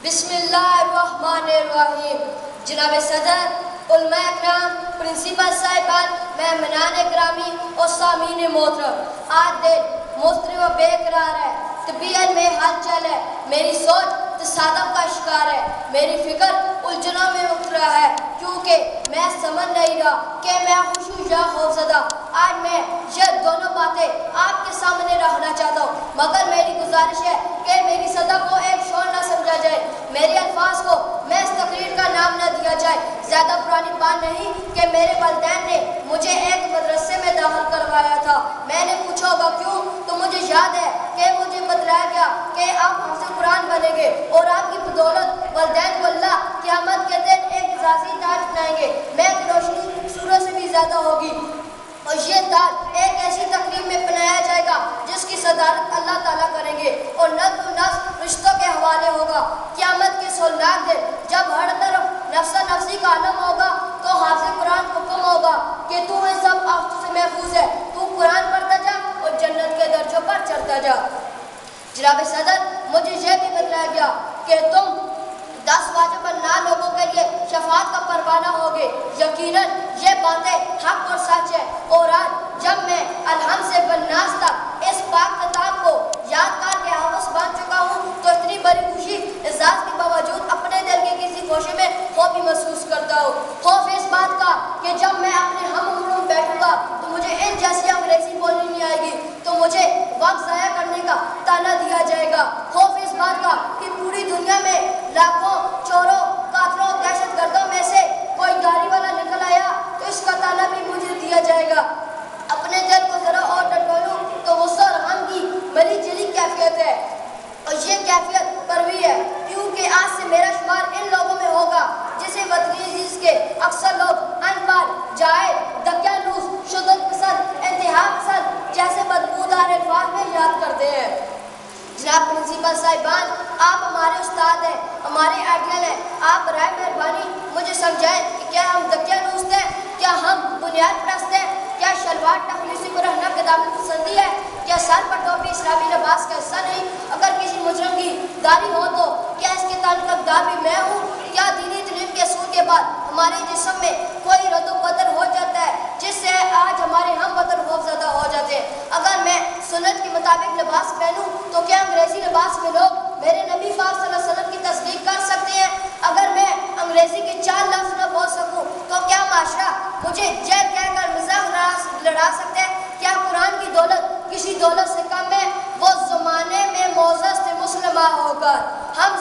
بسم اللہ الرحمن الرحیم۔ جناب صدر، علماء اکرام، پرنسپل صاحبان، مہمانان گرامی اور سامعین محترم، آج دل مضطرب و بے قرار ہے، طبیعت میں ہلچل ہے، میری سوچ تصادم کا شکار ہے، میری فکر الجھنوں میں مبتلا ہے، کیونکہ میں سمجھ نہیں رہا کہ میں خوش ہوں یا خوفزدہ۔ آج میں یہ دونوں باتیں آپ کے سامنے رکھنا چاہتا ہوں، مگر میری گزارش ہے کہ میری صدا کو ایک شور نہ سمجھا جائے، میرے الفاظ کو محض تقریر کا نام نہ دیا جائے۔ زیادہ پرانی بات نہیں کہ میرے والدین نے مجھے ایک مدرسے میں داخل کروایا تھا۔ میں نے پوچھا ہوگا کیوں، تو مجھے یاد ہے کہ مجھے بتلایا گیا کہ آپ حافظ قرآن بنیں گے اور آپ کی بدولت والدین کو اللہ قیامت کے دن ایک اعزازی تاج پہنائیں گے، میں کی روشنی سورج سے بھی زیادہ ہوگی، اور یہ تاج ایک ایسی تقریب میں پہنایا جائے گا جس کی صدارت اللہ تعالیٰ کریں گے، اور نظم و نسق رشتوں کے حوالے ہوگا۔ قیامت کے سولناک دن جب ہر طرف نفس نفسی کا عالم ہوگا تو حافظ قرآن کو حکم ہوگا کہ تو ان سب آفتوں سے محفوظ ہے، تو قرآن پڑھتا جا اور جنت کے درجوں پر چڑھتا جا۔ جناب صدر، مجھے یہ بھی بتلایا گیا کہ تم 10 واجب النار لوگوں کے لیے شفاعت کا پروانہ ہوگے۔ یقیناً یہ باتیں حق اور سچ ہے، اور آج جب میں الحمد سے بالناس تک اس پاک کتاب کو یاد کر کے حافظ بن چکا ہوں تو اتنی بڑی خوشی اعزاز کے باوجود اپنے دل کے کسی گوشے میں خوف بھی محسوس کرتا ہوں۔ خوف اس بات کا کہ جب میں اپنے ہم عمروں میں بیٹھوں گا تو مجھے ان جیسی انگریزی بولنی نہیں آئے گی، تو مجھے وقت ضائع کرنے کا طعنہ دیا جائے گا۔ خوف اس بات کا کہ پوری دنیا میں لاکھوں چوروں، قاتلوں، دہشت گردوں میں سے کوئی داڑھی والا نکل آیا تو اس کا طعنہ بھی مجھے دیا جائے گا۔ اپنے دل کو ذرا اور ٹٹولوں تو غصہ اور غم کی ملی جلی کیفیت ہے، اور یہ کیفیت کڑوی ہے، کیونکہ آج سے میرا شمار ان لوگوں میں ہوگا جسے وطنی عزیز کے اکثر لوگ ان پڑھ، جاہل، دقیانوس، شدت پسند، انتہا پسند جیسے بدبودار الفاظ میں یاد کرتے ہیں۔ جناب پرنسپل صاحبان، آپ ہمارے استاد ہیں، ہمارے آئیڈیل ہیں، آپ برائے مہربانی مجھے سمجھائیں کہ کیا ہم دقیانوس ہیں، کیا ہم بنیاد پرست ہیں، کیا شلوار تخلیصی کو رہنا قدامت پسندی ہے، کیا سر پر ٹوپی اسلامی لباس کا حصہ نہیں، اگر کسی مجرم کی داڑھی ہو تو کیا اس کے تعلق دار بھی میں ہوں، کیا دینی تعلیم کے اصول کے بعد ہمارے جسم میں کوئی رد و بدل ہو جاتا ہے جس سے آج ہمارے ہم وطن خوفزدہ ہو جاتے ہیں، اگر میں سنت کے مطابق لباس پہنوں تو کیا انگریزی لباس میں لوگ میرے نبی پاک صلی اللہ علیہ وسلم کی تصدیق کر سکتے ہیں، اگر میں انگریزی کے 4 لفظ نہ بول سکوں تو کیا معاشرہ مجھے جیل کہہ کر مذاق لڑا سکتے ہیں، کیا قرآن کی دولت کسی دولت سے کم ہے؟ وہ زمانے میں معزز تھے مسلمان ہو کر، ہم